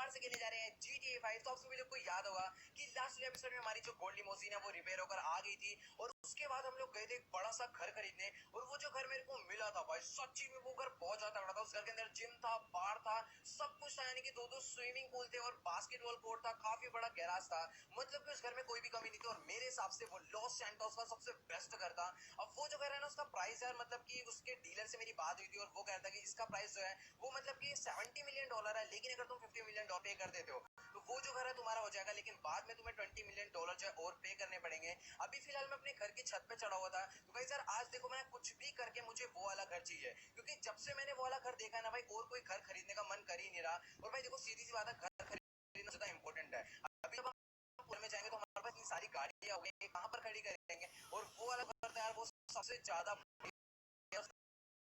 बार से खेलने जा रहे हैं GTA 5। तो आप सभी लोग को याद होगा कि लास्ट एपिसोड में हमारी जो गोल्ड लिमोजिन है वो रिपेयर होकर आ गई थी और उसके बाद हम लोग गए थे एक बड़ा सा घर खरीदने। और वो जो घर मेरे को मिला था भाई सच्ची में वो घर बहुत ज्यादा बड़ा था। उस घर के अंदर जिम था, बार था, सब कुछ था, यानी कि दो स्विमिंग पूल थे और बास्केटबॉल कोर्ट था, काफी बड़ा गैराज था। मतलब कि उस घर में कोई भी कमी नहीं थी और मेरे हिसाब से वो लॉस सैंटोस का सबसे बेस्ट घर था। अब वो जो घर है ना उसका प्राइस यार, मतलब कि उसके डीलर से मेरी बात हुई थी और वो कह रहा था कि इसका प्राइस जो है वो मतलब कि $70 मिलियन है, लेकिन अगर तुम $50 मिलियन पे कर देते हो तो वो जो घर है तुम्हारा हो जाएगा, लेकिन बाद में तुम्हें $20 मिलियन जो है और पे करने पड़ेंगे। अभी फिलहाल मैं अपने घर की छत पे चढ़ा हुआ था तो गाइस यार आज देखो मैं कुछ भी करके मुझे वो वाला घर चाहिए, क्योंकि जब से मैंने वो वाला घर देखा है ना भाई और कोई घर खरीदने का मन कर ही नहीं रहा। और भाई देखो सीधी सी बात है, घर खरीदना ज्यादा इंपॉर्टेंट है। अभी जब हम पुणे में जाएंगे तो हमारे पास इतनी सारी गाड़ियां हो गई, कहां पर खड़ी करेंगे? और वो वाला घर तो यार वो सबसे ज्यादा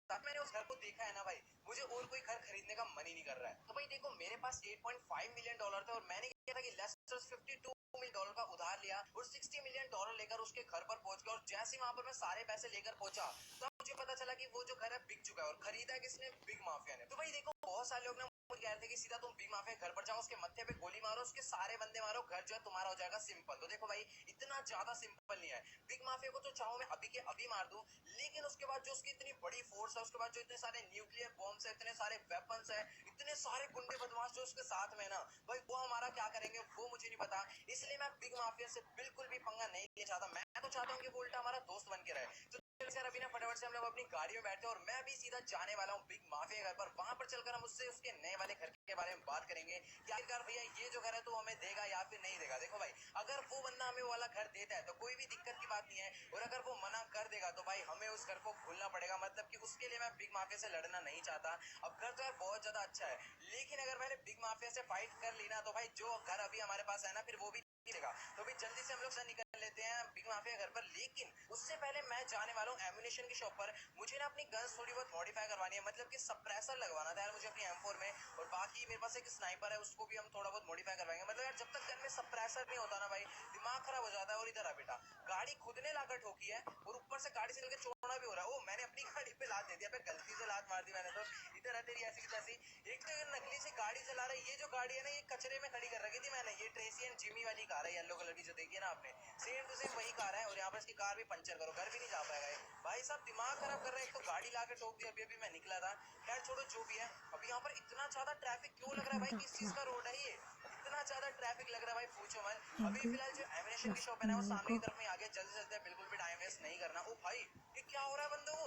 मैंने उस घर को देखा है ना भाई, मुझे और कोई घर खरीदने का मन ही नहीं कर रहा है। तो भाई देखो मेरे पास $8.5 मिलियन थे और मैंने क्या था कि लेस्टर $52 मिलियन का उधार लिया और $60 मिलियन लेकर उसके घर पर पहुंच गया। और जैसे वहां पर मैं सारे पैसे लेकर पहुंचा तो मुझे पता चला कि वो जो घर है बिक चुका है और खरीदा किसने? बिग माफिया ने। तो भाई देखो बहुत सारे लोग ना मुझे कह रहे थे कि सीधा तुम बिग माफिया घर पर जाओ, उसके मत्थे पे गोली मारो, उसके सारे बंदे मारो, घर जो है तुम्हारा हो जाएगा सिंपल। तो देखो भाई इतना ज्यादा सिंपल नहीं है। बिग माफिया को तो चाहो मैं अभी के अभी मार दूं, लेकिन उसके बाद जो उसकी इतनी बड़ी फोर्स है, उसके बाद जो इतने सारे न्यूक्लियर बॉम्ब्स है, इतने सारे वेपन्स है, इतने सारे गुंडे बदमाश जो उसके साथ में ना भाई, वो हमारा क्या करेंगे वो मुझे नहीं पता। इसलिए मैं बिग माफिया से बिल्कुल भी पंगा नहीं लेना चाहता। मैं तो चाहता हूँ कि वो उल्टा हमारा दोस्त बन के रहे। तो यार अभी ना फटाफट से हम लोग अपनी गाड़ी में बैठते हैं और मैं भी सीधा जाने वाला हूँ बिग माफिया घर पर। वहां पर चलकर हम उससे उसके नए वाले घर के बारे में बात करेंगे कि आखिरकार भैया ये जो घर है तो हमें देगा या फिर नहीं देगा। देखो भाई अगर वो बंदा हमें वाला घर देता है तो कोई भी दिक्कत की बात नहीं है, और अगर वो मना कर देगा तो भाई हमें उस घर को भूलना पड़ेगा। मतलब कि उसके लिए मैं बिग माफिया से लड़ना नहीं चाहता। अब घर तो यार बहुत ज्यादा अच्छा है, लेकिन अगर मैंने बिग माफिया से फाइट कर ली ना तो भाई जो घर अभी हमारे पास है ना फिर वो भी देगा। तो भाई जल्दी से हम लोग निकल लेते हैं बिग माफिया घर पर। लेकिन उससे पहले मैं जाने वाला हूँ एम्यूनेशन की शॉप पर। मुझे ना अपनी गन्स थोड़ी बहुत मॉडिफाई करवानी है, मतलब कि सप्रेसर लगवाना था यार मुझे अपनी M4 में। और बाकी मेरे पास एक स्नाइपर है, उसको भी हम थोड़ा बहुत मॉडिफाई करवाएंगे। मतलब यार जब तक गन में सप्रेसर नहीं होता ना भाई दिमाग खराब हो जाता है। और इधर आ बेटा, गाड़ी खुद ने लाकर ठोकी है और ऊपर से गाड़ी से निकल छोड़ना भी हो रहा है। ओ मैंने अपनी गाड़ी पे लात दे दिया, गलती से लात मार दी मैंने तो। इधर है तेरी ऐसी की तैसी। एक तो नकली सी गाड़ी चला रहा है, ये जो गाड़ी है ना ये कचरे में खड़ी कर रखी थी मैंने। ये ट्रेसी एंड जिमी वाली कार है, येलो कलर की जो देखी है ना आपने, सेम टू सेम वही कार है। और यहाँ पर इसकी कार भी पंचर करो, घर भी नहीं जा पाएगा ये। भाई साहब दिमाग खराब कर रहे हैं, एक तो गाड़ी ला के ठोक दी अभी अभी मैं निकला था। खैर छोड़ो जो भी है। अभी यहाँ पर इतना ज्यादा ट्रैफिक क्यों लग रहा है भाई? किस चीज का रोड है ये? इतना ज्यादा ट्रैफिक लग रहा है भाई पूछो मत। अभी फिलहाल जो एमिनेशन की शॉप है ना वो सामने की तरफ में आगे, जल्दी चलते हैं, बिल्कुल भी टाइम वेस्ट नहीं करना। ओ भाई ये क्या हो रहा है बंदो?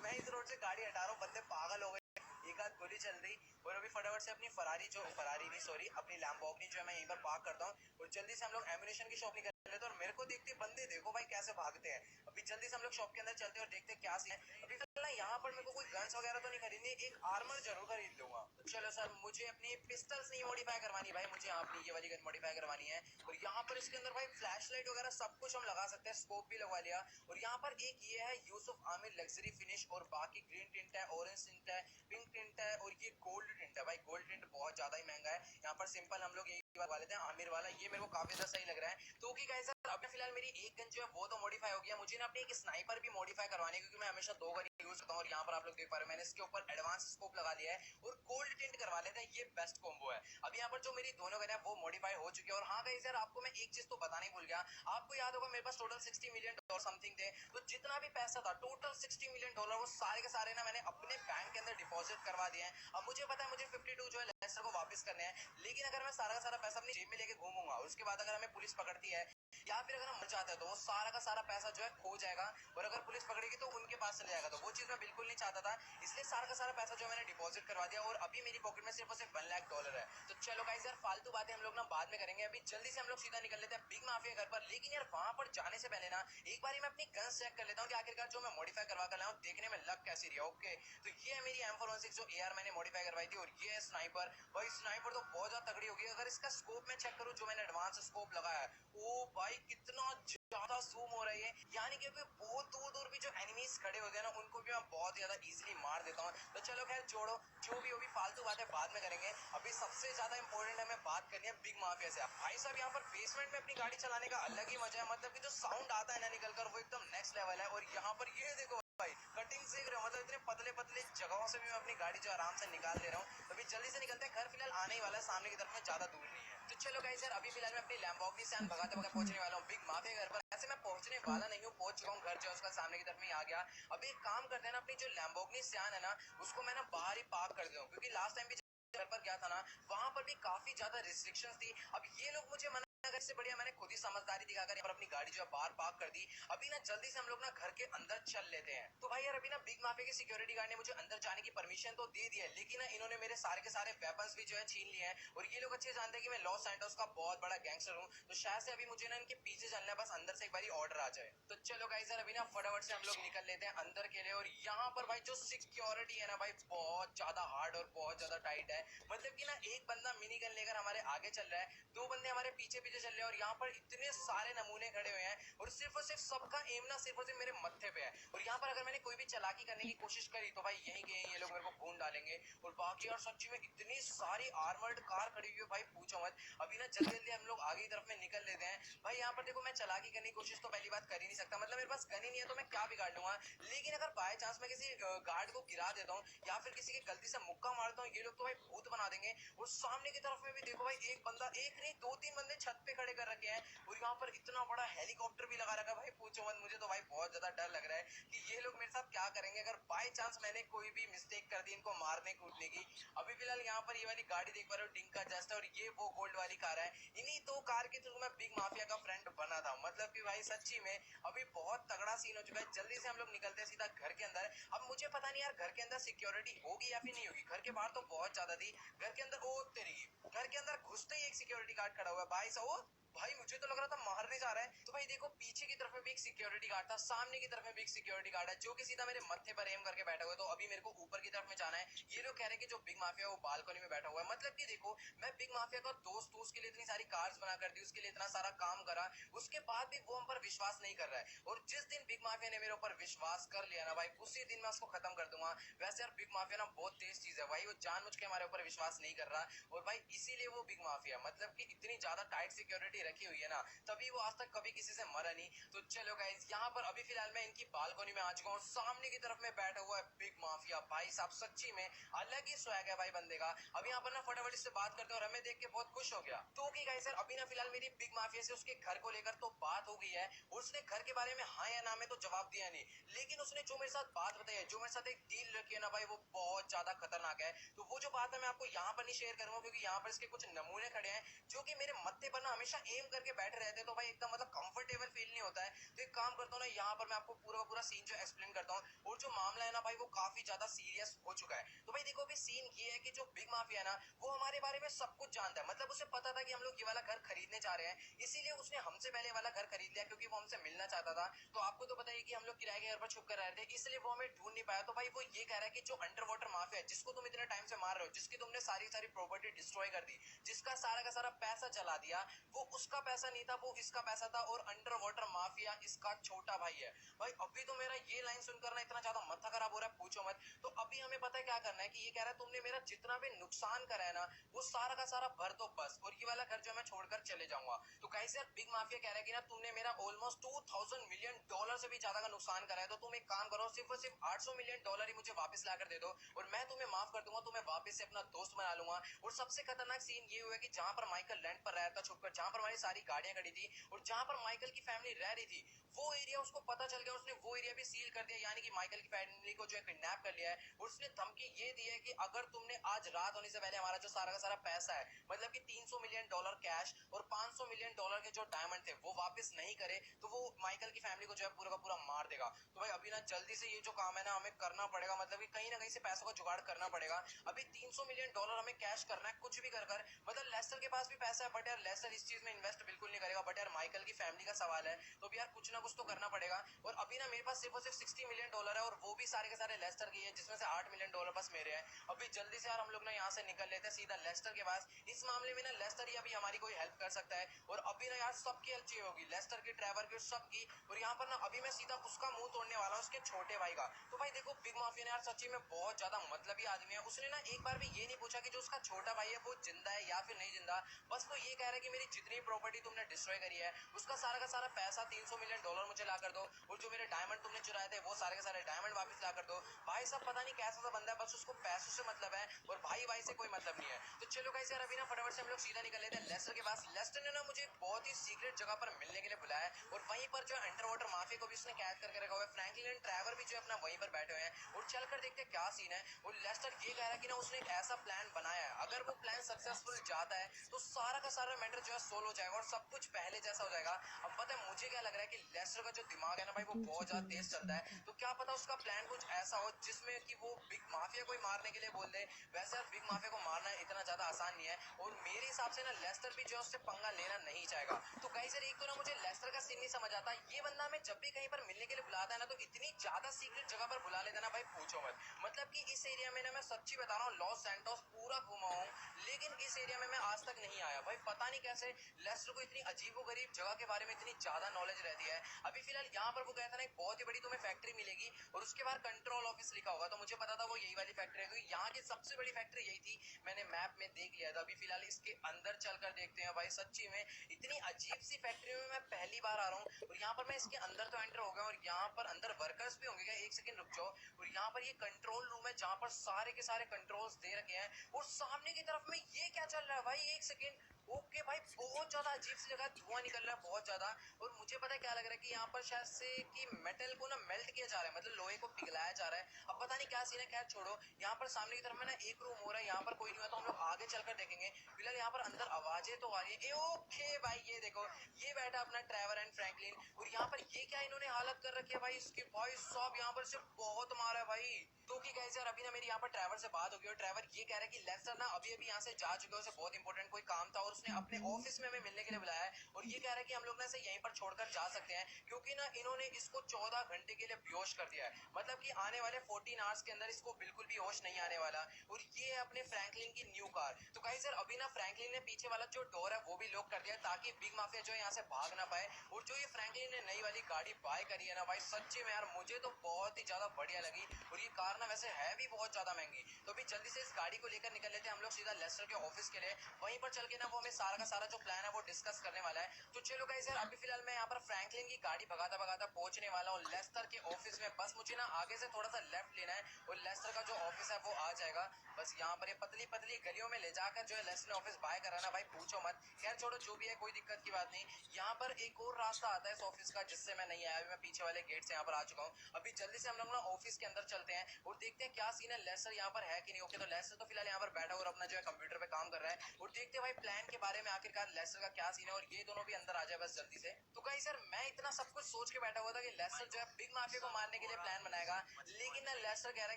मैं इस रोड से गाड़ी हटा रहा हूँ, बंदे पागल हो गए। एक आध गोली चल रही। और अभी फटाफट से अपनी फरारी नहीं सॉरी अपनी लैम्बोर्गिनी जो है मैं यहीं पर पार्क करता हूँ और जल्दी से हम लोग एम्यूनेशन की शॉप निकल लेते हैं। और मेरे को देखते बंदे देखो भाई कैसे भागते हैं। अभी जल्दी से हम लोग शॉप के अंदर चलते हैं और देखते हैं क्या सीन है। अभी फिलहाल यहाँ पर मेरे को कोई गन्स वगैरह तो नहीं खरीदनी, एक आर्मर जरूर खरीद लूंगा। चलो सर मुझे अपनी पिस्टल्स नहीं मॉडिफाई करवानी भाई, मुझे अपनी ये वाली गन मॉडिफाई करवानी है। और यहाँ पर इसके अंदर भाई फ्लैश लाइट वगैरह सब कुछ हम लगा सकते हैं, स्कोप भी लगवा लिया। और यहाँ पर एक ये है यूसुफ आमिर लग्जरी फिनिश, और बाकी ग्रीन टिंट है, ऑरेंज टिंट है, पिंक टिंट है और ये गोल्ड टिंट है। भाई गोल्ड टिंट बहुत ज्यादा ही महंगा है। यहाँ पर सिंपल हम लोग यही लगवा लेते हैं आमिर वाला, ये मेरे को काफी ज्यादा सही लग रहा है। तो ओके गाइस अभी फिलहाल मेरी एक गन जो है वो तो मॉडिफाई हो गया। मुझे ना अपनी एक स्नाइपर भी मॉडिफाई करवानी है, क्योंकि मैं हमेशा दो गन यूज करता हूँ। और यहाँ पर आप लोग देख पा रहे हो मैंने इसके ऊपर एडवांस स्कोप लगा लिया है और गोल्ड टिंट करवा लेते हैं, ये बेस्ट कॉम्बो है। अभी यहाँ पर जो मेरी दोनों गन है वो मॉडिफाई हो चुकी है। और हाँ गाइस यार आपको मैं एक चीज तो बताना ही भूल गया। आपको याद होगा मेरे पास टोटल $60 मिलियन समथिंग थे, तो जितना भी पैसा था टोटल $60 मिलियन वो सारे के सारे ना मैंने अपने बैंक के अंदर डिपॉजिट करवा दिए हैं। अब मुझे पता है मुझे 52 जो है लेस्टर को वापस करने हैं, लेकिन अगर मैं सारा का सारा पैसा अपनी जेब में लेके घूमूंगा और उसके बाद अगर हमें पुलिस पकड़ती है या फिर अगर हम मर जाते हैं तो वो सारा का सारा पैसा जो है खो जाएगा। और अगर पुलिस पकड़ेगी तो उनके पास चले जाएगा, तो वो चीज मैं बिल्कुल नहीं चाहता था। इसलिए सारा का सारा पैसा जो मैंने डिपॉजिट करवा दिया और अभी मेरी पॉकेट में सिर्फ और सिर्फ $1 लाख है। तो चलो गाइस यार फालतू बातें हम लोग ना बाद में करेंगे, अभी जल्दी से हम लोग सीधा निकल लेते हैं बिग माफिया घर पर। लेकिन यार वहां पर जाने से पहले ना एक बार मैं अपनी गन्स चेक कर लेता हूँ कि आखिरकार जो मैं मॉडिफाई करवा कर लाया हूँ देखने में लग कैसी रही है। ओके तो ये है मेरी M416 जो AR मैंने मॉडिफाई करवाई थी, और ये है स्नाइपर। भाई स्नाइपर तो बहुत ज्यादा तगड़ी होगी। अगर इसका स्कोप मैं चेक करूँ जो मैंने एडवांस स्कोप लगाया है, ओ भाई कितना ज्यादा जूम हो रही है, यानी कि अभी बहुत दूर दूर भी जो एनिमीज खड़े होते हैं ना उनको भी मैं बहुत ज्यादा इजीली मार देता हूँ। तो चलो खैर छोड़ो, जो भी होगी फालतू बातें बाद में करेंगे। अभी सबसे ज्यादा इंपॉर्टेंट है मैं बात करनी है बिग माफिया से। भाई साहब यहाँ पर बेसमेंट में अपनी गाड़ी चलाने का अलग ही मजा है, मतलब कि जो साउंड आता है ना निकल कर वो एकदम नेक्स्ट लेवल है। और यहाँ पर ये देखो भाई, कटिंग से मतलब इतने पतले पतले जगहों से भी मैं अपनी गाड़ी जो आराम से निकाल ले रहा हूँ। अभी जल्दी से निकलते हैं, घर फिलहाल आने ही वाला है, सामने की तरफ में, ज्यादा दूर नहीं है। तो चलो गाइस यार, अभी फिलहाल मैं अपनी लैम्बोर्गिनी सियान भगाते भगाते पहुंचने वाला हूँ बिग माफिया घर पर। ऐसे मैं पहुंचने वाला नहीं हूँ, पहुंच चुका हूँ, घर जो है उसका सामने की तरफ में ही आ गया। अभी एक काम करते हैं ना, अपनी जो लैम्बोर्गिनी सियान है ना, उसको मैं ना बाहर ही पार्क कर देता हूँ, क्योंकि लास्ट टाइम भी घर पर गया था ना, वहां पर भी काफी ज्यादा रिस्ट्रिक्शंस थी। अब ये लोग मुझे मना कर, इससे बढ़िया मैंने खुद ही समझदारी दिखाकर यहाँ पर अपनी गाड़ी जो है बाहर पार्क कर दी। अभी ना जल्दी से हम लोग ना घर के अंदर चल लेते हैं। तो भाई यार, अभी ना बिग माफिया के सिक्योरिटी गार्ड ने मुझे अंदर जाने की परमिशन तो दे दी है, लेकिन ना इन्होंने मेरे सारे के सारे वेपन्स भी जो है छीन लिए हैं। और ये लोग अच्छे जानते हैं कि मैं लॉस सैंटोस का बहुत बड़ा गैंगस्टर हूँ, तो शायद से अभी मुझे ना इनके पीछे चलना है, बस अंदर से एक बारी ऑर्डर आ जाए। तो चलो गाइस यार, अभी ना फटाफट से हम लोग निकल लेते हैं अंदर के लिए। और यहाँ पर भाई जो सिक्योरिटी है ना भाई, बहुत ज्यादा हार्ड और बहुत ज्यादा टाइट है। मतलब कि ना एक बंदा मिनी गन लेकर हमारे आगे चल रहा है, दो बंदे हमारे पीछे पीछे चल रहे हैं, और यहाँ पर इतने सारे नमूने खड़े हुए हैं, और सिर्फ सबका एम ना सिर्फ और सिर्फ मेरे मत्थे पे है। और यहाँ पर अगर मैंने कोई भी चालाकी करने की कोशिश करी तो भाई यहीं के ये लोग मेरे को भून डालेंगे। और बाकी यार सच्ची में इतनी सारी आर्मर्ड कार खड़ी हुई है भाई, पूछो मत। अभी ना जल्दी जल्दी हम लोग आगे की तरफ में निकल लेते हैं। भाई यहाँ पर देखो, मैं चालाकी करने की कोशिश तो पहली बात कर ही नहीं सकता, मतलब मेरे पास गन ही नहीं है, तो मैं क्या बिगाड़ लूंगा। लेकिन अगर बाय चांस मैं किसी गार्ड को गिरा देता हूँ, या फिर किसी की गलती से मुक्का मारता हूँ, ये लोग तो भाई भूत बना देंगे। और सामने की तरफ में भी देखो भाई, एक बंदा, एक नहीं दो तीन बंदे छत पे खड़े कर रखे हैं, और यहाँ पर इतना बड़ा हेलीकॉप्टर भी लगा रखा है भाई, पूछो मत। मुझे तो भाई बहुत ज्यादा डर लग रहा है कि ये लोग मेरे साथ क्या करेंगे अगर बाय चांस मैंने कोई भी मिस्टेक कर दी इनको मारने कूदने की। अभी फिलहाल यहाँ पर ये वाली गाड़ी देख पा रहे हो, डिंका जस्ट, और ये वो गोल्ड वाली कार है। इन्हीं दो कार के थ्रू मैं बिग माफिया का फ्रेंड बना था। मतलब कि भाई सच्ची में अभी बहुत तगड़ा सीन हो चुका है। जल्दी से हम लोग निकलते हैं सीधा घर के अंदर। अब मुझे पता नहीं यार, घर के अंदर सिक्योरिटी होगी या फिर नहीं होगी। घर के बाहर तो बहुत ज्यादा थी, घर के अंदर ओ तेरी, घर के अंदर घुसते ही एक सिक्योरिटी गार्ड खड़ा हुआ है भाई साहब। भाई मुझे तो लग रहा था मारने जा रहा है। तो भाई देखो, पीछे की तरफ में भी एक सिक्योरिटी गार्ड था, सामने की तरफ में भी एक सिक्योरिटी गार्ड है, जो कि सीधा मेरे मत्थे पर एम करके बैठा हुआ है। तो अभी मेरे को ऊपर की तरफ में जाना है। ये लोग कह रहे हैं कि जो बिग माफिया है वो बालकनी में बैठा हुआ है। मतलब कि देखो, मैं बिग माफिया का दोस्त हूँ, उसके लिए इतनी सारी कार्स बना कर दी, उसके लिए इतना सारा काम करा, उसके बाद भी वो हम पर विश्वास नहीं कर रहा है। और जिस दिन बिग माफिया ने मेरे ऊपर विश्वास कर लिया ना भाई, उसी दिन मैं उसको खत्म कर दूंगा। वैसे यार बिग माफिया ना बहुत तेज चीज है भाई, वो जानबूझ के हमारे ऊपर विश्वास नहीं कर रहा, और भाई इसीलिए वो बिग माफिया, मतलब कि इतनी ज्यादा टाइट सिक्योरिटी रखी हुई है ना, तभी वो आज तक कभी किसी से मरा नहीं। तो चलो गाइस, यहाँ पर अभी फिलहाल मैं इनकी बालकनी में आ चुका हूँ, सामने की तरफ में बैठा हुआ है बिग माफिया। भाई साहब सच्ची में अलग ही स्वैग है भाई बंदे का। अभी यहाँ पर ना फटाफट इससे बात करते हैं, और हमें देख के बहुत खुश हो गया। तो ओके गाइस यार, अभी ना फिलहाल मेरी बिग माफिया से उसके घर को लेकर तो बात हो गई है। उसने घर के बारे में हाँ या ना में तो जवाब दिया नहीं, लेकिन उसने जो मेरे साथ बात बताई है, जो मेरे साथ एक डील रखी है ना भाई, वो बहुत ज्यादा खतरनाक है। तो वो जो बात है मैं आपको यहाँ पर नहीं शेयर करूंगा, क्योंकि यहाँ पर इसके कुछ नमूने खड़े हैं जो कि मेरे मत्थे पर ना हमेशा एम करके बैठे रहते हैं, तो भाई एकदम मतलब कंफर्टेबल फील नहीं होता है। तो एक काम करता हूँ ना, यहाँ पर मैं आपको पूरा का पूरा सीन जो एक्सप्लेन करता हूँ। और जो मामला है ना भाई, वो काफी ज्यादा सीरियस हो चुका है। तो भाई देखो, अभी सीन ये है कि जो बिग माफिया है ना, वो हमारे बारे में सब कुछ जानता है। मतलब उसे पता था कि हम लोग ये वाला घर खरीदने जा रहे हैं, इसीलिए उसने हमसे पहले वाला घर खरीद लिया, क्योंकि वो हमसे मिलना चाहता था। तो आपको तो पता ही कि हम लोग किराए के घर पर छुप कर रह रहे थे, इसलिए वो हमें ढूंढ नहीं पाया। तो भाई वो ये कह रहा है कि जो अंडर वाटर माफिया है, जिसको तुम इतने टाइम से मार रहे हो, जिसकी तुमने सारी सारी प्रॉपर्टी डिस्ट्रॉय कर दी, जिसका सारा का सारा पैसा जला दिया, वो उसका पैसा नहीं था, वो इसका पैसा था, और अंडर वाटर माफिया इसका छोटा भाई है। भाई अभी तो मेरा ये लाइन सुनकर ना इतना ज्यादा माथा खराब हो रहा है, पूछो मत। तो अभी हमें पता है क्या करना है, कि ये कह रहा है तुमने मेरा जितना भी नुकसान करा है ना, वो सारा का सारा भर दो बस, और ये वाला घर जो मैं छोड़कर चले जाऊंगा। तो कैसे यार, बिग माफिया कह रहा है कि ना तुमने मेरा ऑलमोस्ट $2000 मिलियन से भी ज्यादा का नुकसान करा है, तो तुम एक काम करो, सिर्फ और सिर्फ $800 मिलियन ही मुझे वापस ला कर दे दो, और मैं तुम्हें माफ कर दूंगा, तुम्हें वापस से अपना दोस्त बना लूंगा। और सबसे खतरनाक सीन ये हुआ कि जहां पर माइकल लैंड पर रहता छुपकर, जहां पर हमारी सारी गाड़ियां खड़ी थी, और जहां पर माइकल की फैमिली रह रही थी, वो एरिया उसको पता चल गया, उसने वो एरिया भी सील कर दिया, यानी कि माइकल की फैमिली को जो है किडनैप कर लिया है। और उसने धमकी ये दी है कि अगर तुमने आज रात होने से पहले हमारा जो सारा का सारा पैसा है, मतलब कि $300 मिलियन कैश और $500 मिलियन के जो डायमंड थे, वो वापस नहीं करे, तो वो माइकल की फैमिली को जो है पूरा का पूरा मार देगा। तो भाई अभी ना जल्दी से ये जो काम है ना हमें करना पड़ेगा, मतलब कि कहीं ना कहीं से पैसों का जुगाड़ करना पड़ेगा। अभी $300 मिलियन हमें कैश करना है, कुछ भी कर कर। मतलब लेस्टर के पास भी पैसा है, बट यार लेस्टर इस चीज में इन्वेस्ट बिल्कुल नहीं करेगा, बट यार माइकल की फैमिली का सवाल है, तो भी यार कुछ ना कुछ तो करना पड़ेगा। और अभी ना मेरे पास सिर्फ और सिर्फ $60 मिलियन है, और वो भी सारे के सारे लेस्टर की है, जिसमें से $8 मिलियन बस मेरे हैं। अभी जल्दी से यार हम लोग ना यहाँ से निकल लेते हैं सीधा लेस्टर के पास। इस मामले में ना लेस्टर ही अभी हमारी कोई हेल्प कर सकता है, और अभी ना यार सबकी हेल्प चाहिए होगी, लेस्टर की, ट्रेवर की, सबकी। और यहाँ पर ना अभी मैं सीधा उसका मुंह तोड़ने वाला हूँ, उसके छोटे भाई का। तो भाई देखो, बिग माफिया ने यार सच्ची में बहुत ज्यादा मतलबी आदमी है। उसने ना एक बार भी ये नहीं पूछा कि जो उसका छोटा भाई है वो जिंदा है या फिर नहीं जिंदा, बस वो ये कह रहा है कि मेरी जितनी प्रॉपर्टी तुमने डिस्ट्रॉय करी है उसका सारा पैसा $300 मिलियन मुझे ला कर दो, और जो मेरे डायमंड तुमने चुराए थे वो सारे के सारे डायमंड वापस ला कर दो। भाई साहब पता नहीं कैसा सा बंदा है, बस उसको पैसों से मतलब है और भाई से कोई मतलब नहीं है। तो चलो गाइस यार अभी ना फटाफट से हम लोग सीधा निकल लेते हैं लेस्टर के पास। लेस्टर ने ना मुझे एक बहुत ही सीक्रेट जगह पर मिलने के लिए बुलाया है, और वहीं पर जो अंडर वाटर माफिया को भी उसने कैद करके रखा हुआ है। फ्रैंकलिन एंड ट्रेवर भी जो है अपना वहीं पर बैठे हुए हैं, और चलकर देखते हैं क्या सीन है। और लेस्टर ये कह रहा है कि ना उसने एक ऐसा प्लान बनाया है, अगर वो प्लान सक्सेसफुल जाता है तो सारा का सारा मैटर जो है सोल्व हो जाएगा और सब कुछ पहले जैसा हो जाएगा। अब पता है मुझे क्या लग रहा है कि लेस्टर का जो दिमाग है ना भाई वो बहुत ज्यादा तेज चलता है, तो क्या पता उसका प्लान कुछ ऐसा हो जिसमें कि वो बिग माफिया को ही मारने के लिए बोल दे। वैसे यार बिग माफिया को मारना इतना ज्यादा आसान नहीं है, और मेरे हिसाब से ना लेस्टर भी जो है उससे पंगा लेना नहीं चाहेगा। तो गाइस यार एक तो ना मुझे लेस्टर का सीन नहीं समझ आता, ये बंदा हमें जब भी कहीं पर मिलने के लिए बुलाता है ना तो इतनी ज्यादा सीक्रेट जगह पर बुला लेता है ना भाई पूछो मत। मतलब कि इस एरिया में ना मैं सच्ची बता रहा हूँ लॉस सैंटोस पूरा घुमा हूँ, लेकिन इस एरिया में मैं आज तक नहीं आया। भाई पता नहीं कैसे लेस्टर को इतनी अजीबोगरीब जगह के बारे में इतनी ज्यादा नॉलेज रहती है। अभी फिलहाल यहाँ पर वो गया था ना एक बहुत ही बड़ी तुम्हें फैक्ट्री मिलेगी और उसके बाहर कंट्रोल ऑफिस लिखा होगा, तो मुझे पता था वो यही वाली फैक्ट्री है, क्योंकि यहाँ की सबसे बड़ी फैक्ट्री यही थी, मैंने मैप में देख लिया था। अभी फिलहाल इसके अंदर चलकर देखते हैं। भाई सच्ची में इतनी अजीब सी फैक्ट्री में मैं पहली बार आ रहा हूँ, और यहाँ पर मैं इसके अंदर तो एंटर हो गया, और यहाँ पर अंदर वर्कर्स भी होंगे क्या, एक सेकंड रुक जाओ। और यहाँ पर ये कंट्रोल रूम है जहाँ पर सारे के सारे कंट्रोल्स दे रखे हैं, और सामने की तरफ में ये क्या चल रहा है भाई, एक सेकंड। ओके भाई बहुत ज्यादा अजीब सी जगह, धुआं निकल रहा है बहुत ज्यादा, और मुझे पता है क्या लग रहा है कि यहाँ पर शायद से कि मेटल को ना मेल्ट किया जा रहा है, मतलब लोहे को पिघलाया जा रहा है। अब पता नहीं क्या सीन है, खैर छोड़ो। यहाँ पर सामने की तरफ में ना एक रूम हो रहा है, यहाँ पर कोई नहीं हुआ तो हम लोग आगे चलकर देखेंगे। फिलहाल यहाँ पर अंदर आवाजें तो आ रही है। ओके भाई ये देखो, ये बैठा अपना ट्रेवर एंड फ्रैंकलिन, और यहाँ पर ये क्या इन्होंने हालत कर रखी है भाई इसकी, भाई सब यहाँ पर से बहुत मारा है भाई। तो कि गाइस यार अभी ना मेरी यहाँ पर ट्रेवर से बात हो गई, और ट्रेवर ये कह रहा है कि लेस्टर ना अभी अभी यहाँ से जा चुके हैं, उसे बहुत इंपॉर्टेंट कोई काम था और उसने अपने ऑफिस में हमें मिलने के लिए बुलाया है, और ये कह रहा है कि हम लोग ना इसे यहीं पर छोड़कर जा सकते हैं, क्योंकि ना इन्होंने इसको 14 घंटे के लिए बेहोश कर दिया है। मतलब कि आने वाले 14 आवर्स के अंदर इसको बिल्कुल भी होश नहीं आने वाला, और ये है अपने फ्रैंकलिन की न्यू कार। तो गाइस यार अभी ना फ्रैंकलिन ने पीछे वाला जो डोर है वो भी लॉक कर दिया है, ताकि बिग माफिया जो है यहाँ से भाग ना पाए। और जो ये फ्रैंकलिन ने नई वाली गाड़ी बाय करी है ना भाई सच्ची में यार मुझे तो बहुत ही ज्यादा बढ़िया लगी, और ये कार ना वैसे है भी बहुत ज्यादा महंगी। तो अभी जल्दी से इस गाड़ी को लेकर निकल लेते हैं हम लोग सीधा लेस्टर के ऑफिस के लिए, वहीं पर चल के ना वो हमें सारा का सारा जो प्लान है वो डिस्कस करने वाला है। तो चलो गाइस यार अभी फिलहाल मैं यहाँ पर फ्रैंकलिन की गाड़ी भगाता भगाता पहुंचने वाला हूँ लेस्टर के ऑफिस में। बस मुझे ना आगे से थोड़ा सा लेफ्ट लेना है और लेस्टर का जो ऑफिस है वो आ जाएगा। बस यहाँ पर ये पतली पतली गलियों में ले जाकर जो है लेस्टर ने ऑफिस बाय करा ना भाई पूछो मत। खैर छोड़ो जो भी है कोई दिक्कत की बात नहीं। यहाँ पर एक और रास्ता आता है इस ऑफिस का जिससे मैं नहीं आया, अभी मैं पीछे वाले गेट से यहाँ पर आ चुका हूँ। अभी जल्दी से हम लोग ना ऑफिस के अंदर चलते हैं और देखते हैं क्या सीन है, लेस्टर यहाँ पर है कि नहीं। ओके तो लेस्टर तो फिलहाल यहाँ पर बैठा और अपना जो है कंप्यूटर पे काम कर रहा है, और देखते हैं भाई प्लान के बारे में आखिरकार लेस्टर का क्या सीन है, और ये दोनों भी अंदर आ जाए बस जल्दी से। तो गाइस यार मैं इतना सब कुछ सोच के बैठा हुआ था कि लेस्टर जो है बिग माफिया को मारने के लिए प्लान बनाएगा, लेकिन ना लेस्टर कह रहा है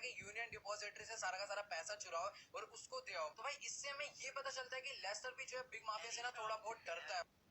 कि यूनियन डिपॉजिटरी से सारा का सारा पैसा चुराओ और उसको दे आओ। तो भाई इससे हमें ये पता चलता है कि लेस्टर भी जो है बिग माफिया से ना थोड़ा बहुत डरता है।